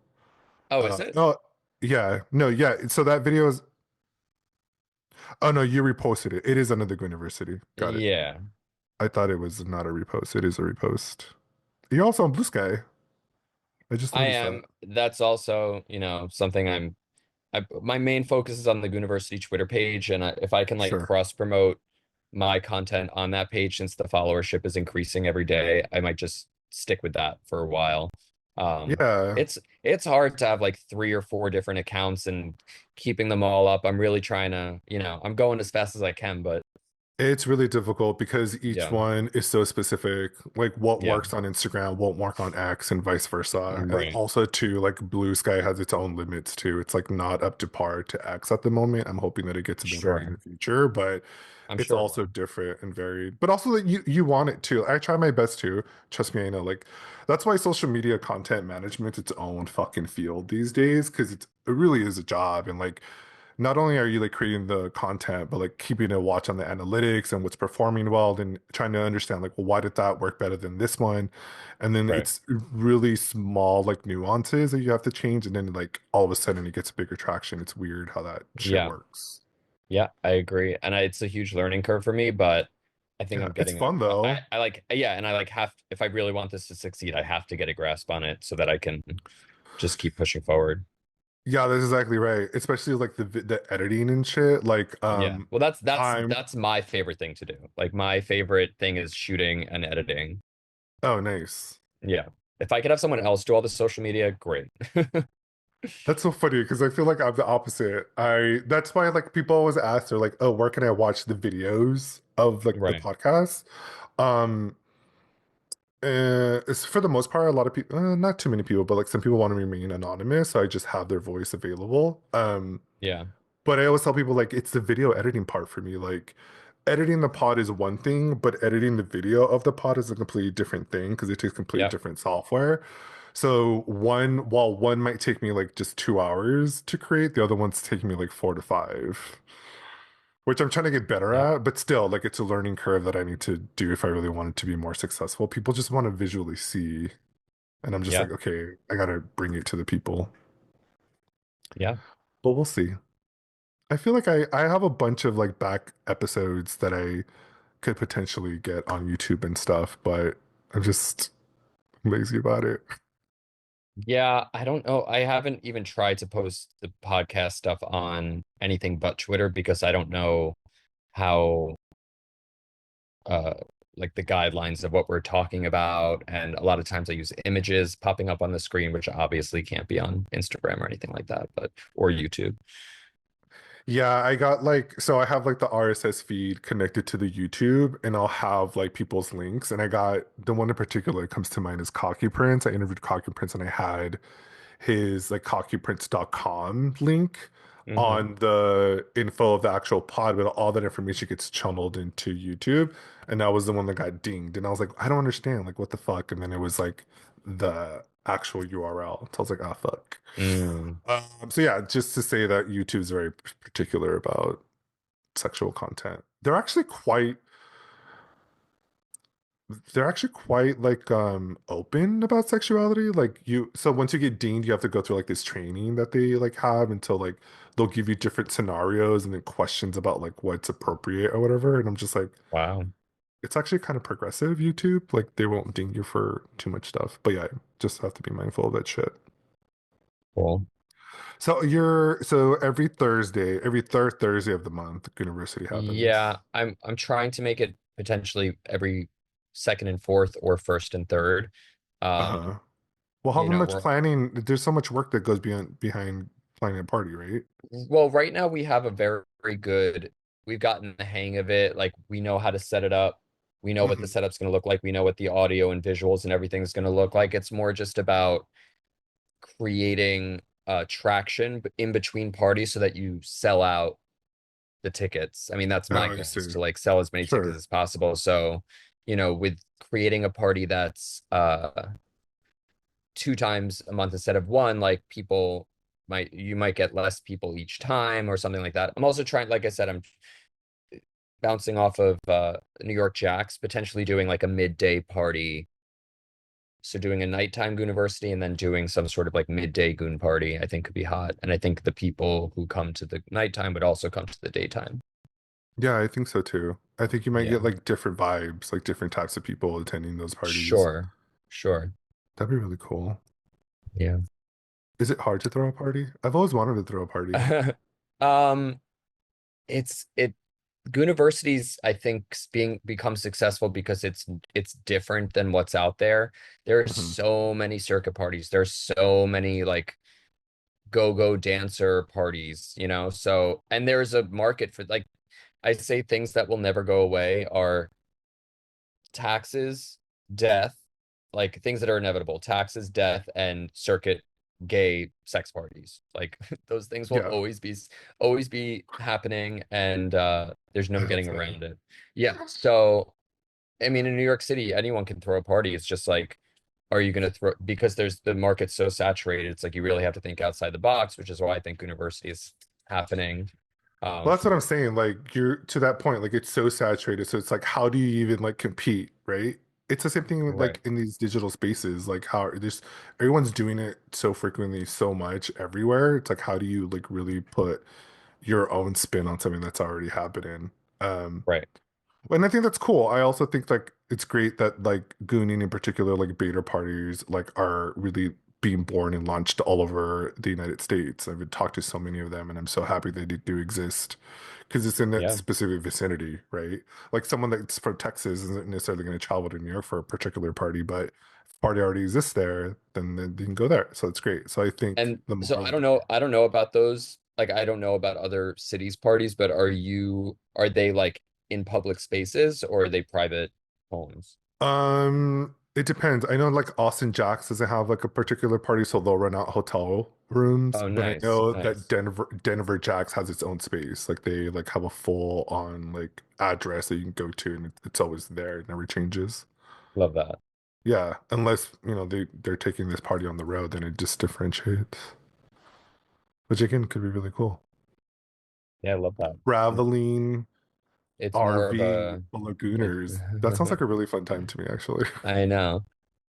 Oh, is it? Oh, yeah, no, yeah. So that video is, oh no, you reposted it. It is under the Gooniversity. Got it. Yeah, I thought it was not a repost. It is a repost. You're also on Blue Sky. I just I noticed that. am. That's also, something my main focus is on the Gooniversity Twitter page, and if I can like Sure. cross promote my content on that page since the followership is increasing every day, I might just stick with that for a while. Um, Yeah. it's hard to have like 3 or 4 different accounts and keeping them all up. I'm really trying to, I'm going as fast as I can, but It's really difficult because each yeah, one is so specific. Like what yeah, works on Instagram won't work on X and vice versa. And right, also too, like Blue Sky has its own limits too. It's like not up to par to X at the moment. I'm hoping that it gets better in sure, the future, but I'm it's sure it also will. different and varied. But also that you want it too. I try my best too. Trust me, I know. Like that's why social media content management its own fucking field these days because it really is a job and like not only are you like creating the content, but like keeping a watch on the analytics and what's performing well, and trying to understand like, well, why did that work better than this one? And then Right. it's really small like nuances that you have to change, and then like all of a sudden it gets bigger traction. It's weird how that shit Yeah. works. Yeah, I agree. And it's a huge learning curve for me, but I think Yeah, I'm it's getting fun though. I like yeah, and I like have if I really want this to succeed, I have to get a grasp on it so that I can just keep pushing forward. Yeah, that's exactly right. Especially like the editing and shit. Like Yeah. Well, that's I'm that's my favorite thing to do. Like my favorite thing is shooting and editing. oh nice. Yeah. If I could have someone else do all the social media, great. That's so funny because I feel like I'm the opposite. I that's why like people always ask, they're like, "Oh, where can I watch the videos of like the Right. podcast?" Um, it's for the most part a lot of people, not too many people, but like some people want to remain anonymous, so I just have their voice available. Yeah. But I always tell people like it's the video editing part for me. Like editing the pod is one thing, but editing the video of the pod is a completely different thing because it takes completely Yep. different software. So while one might take me like just 2 hours to create, the other one's taking me like 4 to 5, which I'm trying to get better Yep. at. But still, like it's a learning curve that I need to do if I really want it to be more successful. People just want to visually see, and I'm just Yeah. like, okay, I gotta bring it to the people. Yeah. But we'll see. I feel like I have a bunch of like back episodes that I could potentially get on YouTube and stuff, but I'm just lazy about it. Yeah, I don't know. I haven't even tried to post the podcast stuff on anything but Twitter because I don't know how uh like the guidelines of what we're talking about. And a lot of times I use images popping up on the screen, which obviously can't be on Instagram or anything like that, but or YouTube. Yeah, I got like so I have like the RSS feed connected to the YouTube and I'll have like people's links. And I got the one in particular that comes to mind is Cocky Prince. I interviewed Cocky Prince and I had his like cockyprince.com link Hmm. on the info of the actual pod, but all that information gets channeled into YouTube. And that was the one that got dinged. And I was like, I don't understand, like what the fuck? And then it was like the actual URL. So I was like, ah, fuck. Mm. So yeah, just to say that YouTube's very particular about sexual content. They're actually quite like open about sexuality. Like you so once you get deemed, you have to go through like this training that they like have until like they'll give you different scenarios and then questions about like what's appropriate or whatever. And I'm just like, Wow. it's actually kind of progressive, YouTube. Like they won't ding you for too much stuff. But yeah, just have to be mindful of that shit. Cool. So every Thursday, every third Thursday of the month, Gooniversity happens. Yeah, I'm trying to make it potentially every second and fourth or first and third. Um, Uh-huh. Well, how you know, much we're planning? There's so much work that goes behind planning a party, right? well, right now we have a very good, we've gotten the hang of it. Like we know how to set it up. We know what the Hmm. setup's going to look like. We know what the audio and visuals and everything's going to look like. It's more just about creating traction in between parties so that you sell out the tickets. I mean, that's my Oh, I goal is see. to like sell as many tickets Sure. as possible. So, with creating a party that's 2 times a month instead of one, like people might you might get less people each time or something like that. I'm also trying, like I said, I'm bouncing off of New York Jacks, potentially doing like a midday party. So doing a nighttime Gooniversity and then doing some sort of like midday Goon party, I think could be hot. And I think the people who come to the nighttime would also come to the daytime. Yeah, I think so too. I think you might Yeah, get like different vibes, like different types of people attending those parties. sure, sure. That'd be really cool. Yeah. Is it hard to throw a party? I've always wanted to throw a party. um, it's it Gooniversities, I think, being become successful because it's different than what's out there. There are Hmm. so many circuit parties. There's so many like go-go dancer parties, So, and there's a market for like I say things that will never go away are taxes, death, like things that are inevitable, taxes, death, and circuit gay sex parties. Like those things will Yeah, always be happening and there's I no hope getting so. around it. Yeah. So I mean in New York City, anyone can throw a party. It's just like, are you gonna throw because there's the market's so saturated, it's like you really have to think outside the box, which is why I think university is happening. Well, Um, that's what I'm saying. Like you're to that point, like it's so saturated. So it's like, how do you even like compete, right? It's the same thing with right, like in these digital spaces. Like how there's everyone's doing it so frequently, so much everywhere. It's like, how do you like really put your own spin on something that's already happening? Um, right. and I think that's cool. I also think like it's great that like Gooning in particular, like beta parties, like are really being born and launched all over the United States. I've talked to so many of them, and I'm so happy they do exist because it's in that Yeah. specific vicinity, right? Like someone that's from Texas isn't necessarily going to travel to New York for a particular party, but if the party already exists there, then they can go there. So it's great. So I think And the so more I of don't the know, better. I don't know about those. Like I don't know about other cities' parties, but are they like in public spaces or are they private homes? It depends. I know like Austin Jacks doesn't have like a particular party, so they'll rent out hotel rooms. Oh, But I nice, know that nice. Denver Jacks has its own space. Like they like have a full on like address that you can go to, and it's always there. It never changes. Love that. Yeah, unless they're taking this party on the road, then it just differentiates, which again could be really cool. Yeah, I love that. Traveling It's more of RV a it lagooners. That sounds like a really fun time to me, actually. I know.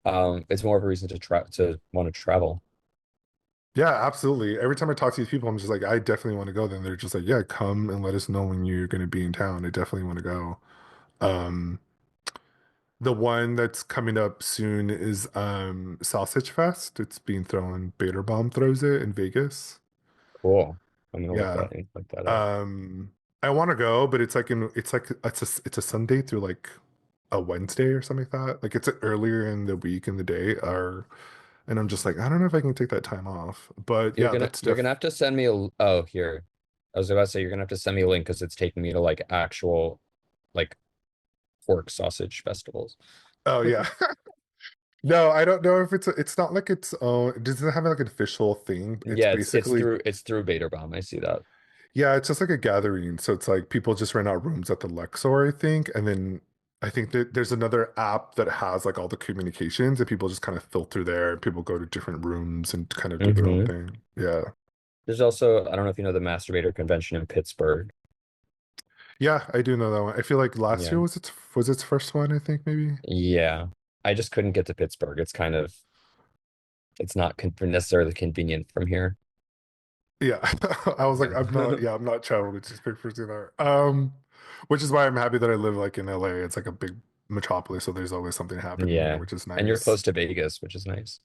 It's more of a reason to want to travel. Yeah, absolutely. Every time I talk to these people, I'm just like, I definitely want to go. Then they're just like, yeah, come and let us know when you're going to be in town. I definitely want to go. Um, the one that's coming up soon is Sausage Fest. It's being thrown. Bader Bomb throws it in Vegas. Cool. I'm gonna Yeah. look that up. Um, I want to go, but it's a Sunday through like a Wednesday or something like that. Like it's earlier in the week in the day, or and I'm just like, I don't know if I can take that time off. But yeah, that's You're diff. gonna have to send me oh, here. I was about to say you're gonna have to send me a link because it's taking me to like actual like pork sausage festivals. Oh yeah. No, I don't know if it's not like it's it doesn't have like an official thing. It's Yeah, basically it's through Baderbaum. I see that. yeah, it's just like a gathering. So it's like people just rent out rooms at the Luxor, I think, and then I think that there's another app that has like all the communications and people just kind of filter there and people go to different rooms and kind of do their own Hmm. thing. Yeah. There's also, I don't know if you know the Masturbator Convention in Pittsburgh. Yeah, I do know that one. I feel like last Yeah. year was its first one, I think maybe. Yeah. I just couldn't get to Pittsburgh. It's not necessarily convenient from here. Yeah. I was like, Yeah. I'm not traveling to just pick for dinner. Which is why I'm happy that I live like in LA. It's like a big metropolis, so there's always something happening here, Yeah. which is And you're nice. close to Vegas, which is nice.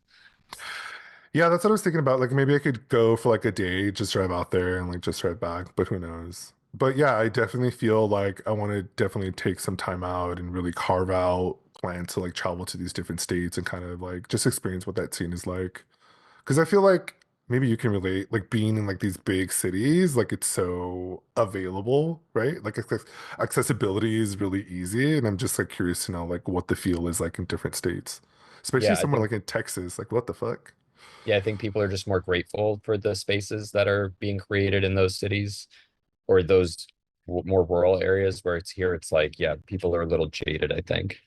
Yeah, that's what I was thinking about. Like maybe I could go for like a day, just drive out there and like just drive back, but who knows? But yeah, I definitely feel like I want to definitely take some time out and really carve out plan to like travel to these different states and kind of like just experience what that scene is like. Because I feel like maybe you can relate, like being in like these big cities, like it's so available, right? Like accessibility is really easy, and I'm just like curious to know like what the feel is like in different states, especially Yeah, I somewhere think like in Texas. Like what the fuck? yeah, I think people are just more grateful for the spaces that are being created in those cities or those more rural areas where it's here. It's like, yeah, people are a little jaded, I think.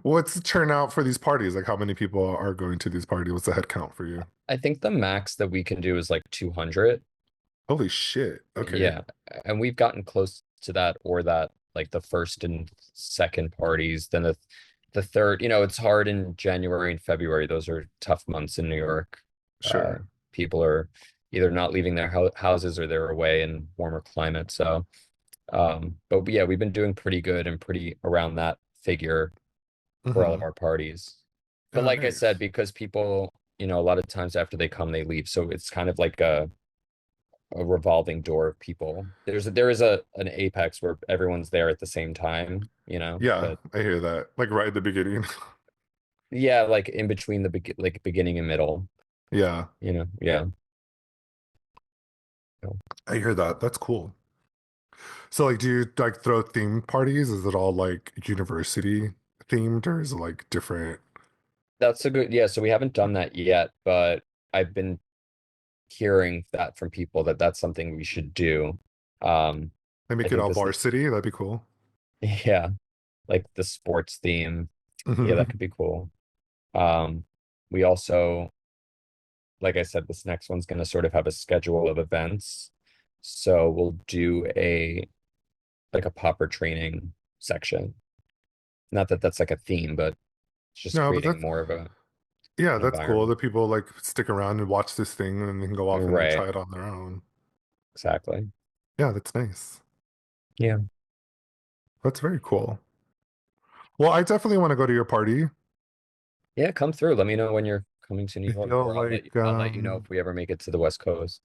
What's the turnout for these parties? Like how many people are going to these parties? What's the head count for you? I think the max that we can do is like 200. Holy shit. Okay. Yeah. And we've gotten close to that or that like the first and second parties, then the third, it's hard in January and February. Those are tough months in New York. Uh, Sure. People are either not leaving their houses or they're away in warmer climates. So, but yeah, we've been doing pretty good and pretty around that figure for all of Hmm. our parties. But Oh, like I said, nice. because people, a lot of times after they come, they leave. So it's kind of like a revolving door of people. There is an apex where everyone's there at the same time, Yeah, but I hear that. Like right at the beginning. yeah, like in between like beginning and middle, Yeah, yeah. I hear that. That's cool. So like do you like throw themed parties? Is it all like university themed or is it like different? That's a good, yeah, so we haven't done that yet, but I've been hearing that from people that that's something we should do. Um, They I make it think all this, varsity? That'd be cool. yeah, like the sports theme. Yeah, that Hmm. could be cool. Um, we also, like I said, this next one's going to sort of have a schedule of events. So we'll do a popper training section. Not that that's like a theme, but it's just No, but creating that's more of yeah, an that's cool environment. that people like stick around and watch this thing and then they can go off and like Right. try it on their own. Exactly. Yeah, that's nice. Yeah. That's very cool. Well, I definitely want to go to your party. Yeah, come through. Let me know when you're coming to New I York, feel or like I'll let you know if we ever make it to the West Coast.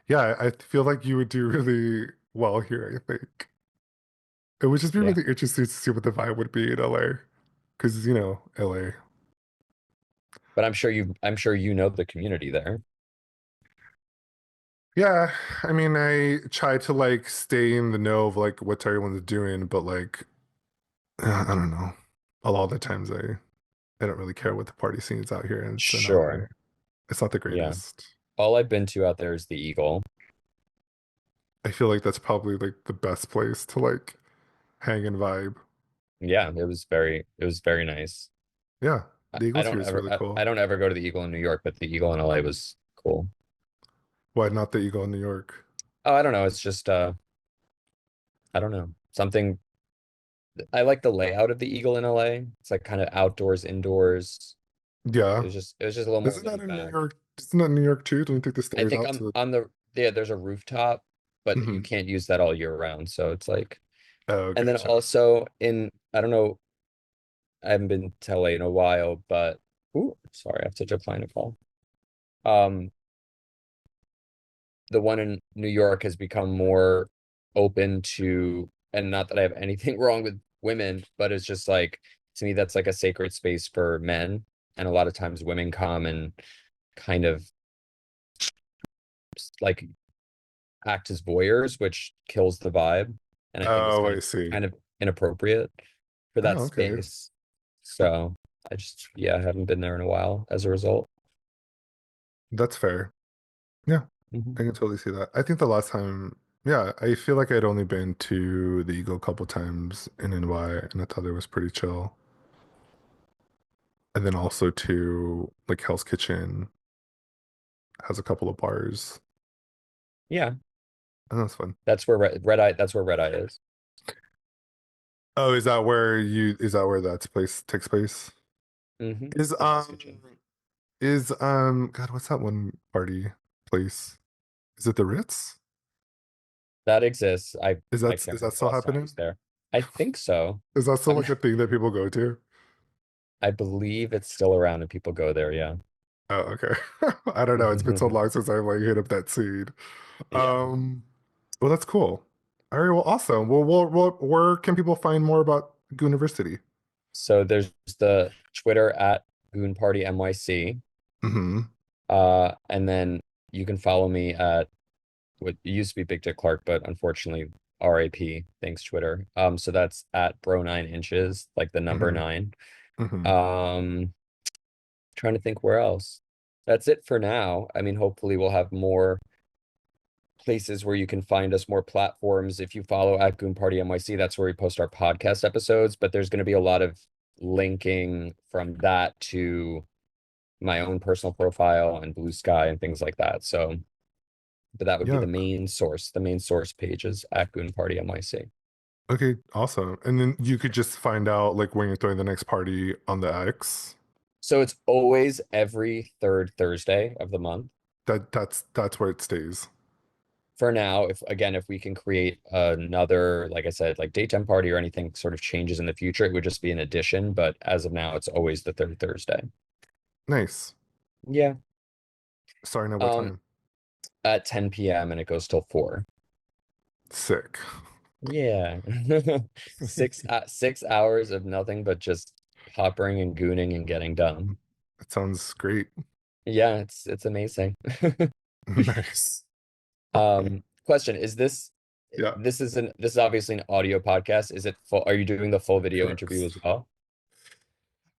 yeah, I feel like you would do really well here, I think. It would just be Yeah. really interesting to see what the vibe would be in LA. Because, you know, LA. But I'm sure you know the community there. Yeah, I mean, I try to like stay in the know of like what everyone's doing, but like, I don't know. A lot of the times I don't really care what the party scene is out here in LA. Sure. It's not the Yeah. greatest. All I've been to out there is the Eagle. I feel like that's probably like the best place to like hang and vibe. Yeah, it was very nice. Yeah, the Eagles here is really I cool. don't ever go to the Eagle in New York, but the Eagle in LA was cool. Why not the Eagle in New York? Oh, I don't know. It's just I don't know. Something I like the layout of the Eagle in LA. It's like kind of outdoors, indoors. Yeah. It was just a little more Isn't that laid in New back. York? Isn't that in New York too? Don't you think the I stairs think out to the on the yeah, there's a rooftop, but you Mhm. can't use that all year round. So it's like, Oh, and then gotcha. also I don't know, I haven't been to LA in a while, but ooh, sorry, I have to decline a call. Um, the one in New York has become more open to, and not that I have anything wrong with women, but it's just like to me that's like a sacred space for men, and a lot of times women come and kind of like act as voyeurs, which kills the vibe, and I think it's Oh, I see. kind of inappropriate for that Oh, okay. space. So I just yeah, I haven't been there in a while as a result. That's fair. Yeah, Mhm. I can totally see that. I think the last time, yeah, I feel like I'd only been to the Eagle a couple times in NY, and I thought it was pretty chill. And then also to like Hell's Kitchen has a couple of bars, Yeah, and that's fun. that's where Red Eye. That's where Red Eye is. Oh, is that where that place takes place? Is The Hell's Kitchen. God, what's that one party place? Is it the Ritz? That exists. I can't Is that remember the still last time I happening? was there. I think so. Is that still I'm like a thing that people go to? I believe it's still around and people go there. Yeah. Oh, okay. I don't know. It's been so long since I've like hit up that scene. Yeah. Well, that's cool. All right, well, awesome. Well, where can people find more about Gooniversity? So there's the Twitter at Goon Party NYC. Mm-hmm. And then you can follow me at what used to be Big Dick Clark, but unfortunately RAP, thanks Twitter. So that's at bro 9 inches, like the number Mm-hmm. nine. Mm-hmm. Um, Trying to think where else. That's it for now. I mean, hopefully we'll have more places where you can find us, more platforms. If you follow at Goon Party NYC, that's where we post our podcast episodes, but there's going to be a lot of linking from that to my own personal profile and Blue Sky and things like that. So, but that would be Yeah. the main source page is at Goon Party NYC. Okay, awesome. And then you could just find out like when you're throwing the next party on the X. So it's always every third Thursday of the month. That's where it stays. For now, if we can create another, like I said, like daytime party or anything sort of changes in the future, it would just be an addition. But as of now, it's always the third Thursday. Nice. Yeah. Starting at what Um, time? at 10 p.m. and it goes till 4. Sick. Yeah. 6 hours of nothing but just poppering and gooning and getting done. That sounds great. Yeah, it's amazing. Nice. Question, is this Yeah. this is obviously an audio podcast. Is it full, are you doing the full video interview Correct. as well?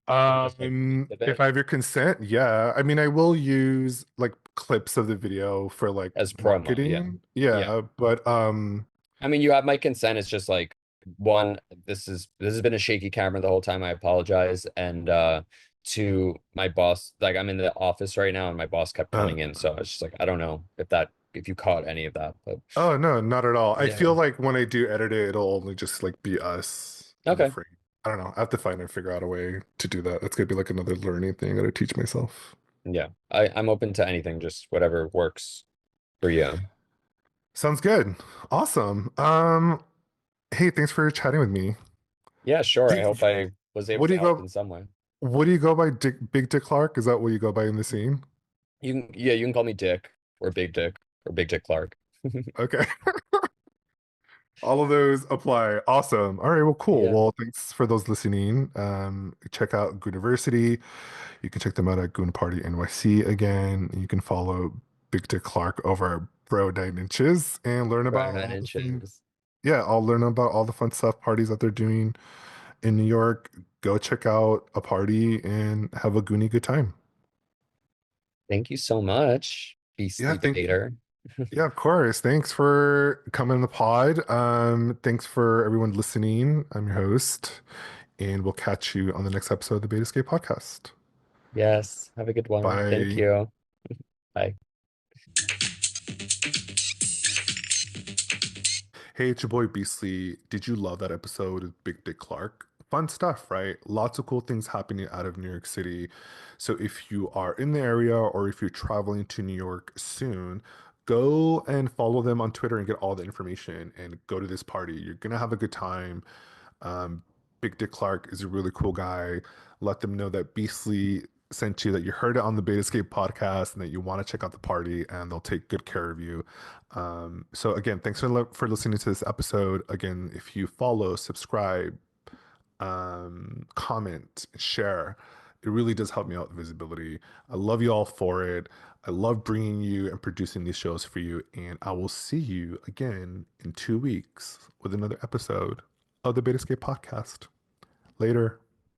Just like a piece of If it I have your consent, yeah. I mean, I will use like clips of the video for like as promo, yeah. marketing. Yeah. Yeah, but I mean, you have my consent. It's just like one, this has been a shaky camera the whole time. I apologize. And to my boss, like I'm in the office right now and my boss kept uh coming in. So it's just like I don't know if you caught any of that, but oh no, not at all. I yeah. feel like when I do edit it, it'll only just like be us in the Okay. frame. I don't know. I have to find and figure out a way to do that. That's gonna be like another learning thing I gotta teach myself. Yeah. I'm open to anything, just whatever works for you. Sounds good. Awesome. Hey, thanks for chatting with me. Yeah, sure. Do I you, hope I was able what do to you help go? in some way. What do you go by? Big Dick Clark? Is that what you go by in the scene? You can call me Dick or Big Dick Clark. Okay. All of those apply. Awesome. All right. Well, cool. Yeah. Well, thanks for those listening. Check out Gooniversity. You can check them out at Goon Party NYC again. You can follow Big Dick Clark over Bro 9 inches and learn Bro, about nine all the fun. inches. Yeah, I'll learn about all the fun stuff, parties that they're doing in New York. Go check out a party and have a Goonie good time. Thank you so much, Yeah, beastly thank debater. Yeah, of course. Thanks for coming on the pod. Thanks for everyone listening. I'm your host, and we'll catch you on the next episode of the Beta Escape podcast. Yes, have a good one. Thank Bye. you. Bye. Hey, it's your boy Beastly. Did you love that episode of Big Dick Clark? Fun stuff, right? Lots of cool things happening out of New York City. So if you are in the area or if you're traveling to New York soon, go and follow them on Twitter and get all the information and go to this party. You're gonna have a good time. Um, Big Dick Clark is a really cool guy. Let them know that Beastly sent you, that you heard it on the Beta Escape podcast, and that you want to check out the party, and they'll take good care of you. So again, thanks for listening to this episode. Again, if you follow, subscribe, comment, share, it really does help me out with visibility. I love you all for it. I love bringing you and producing these shows for you, and I will see you again in 2 weeks with another episode of the Beta Escape podcast. Later.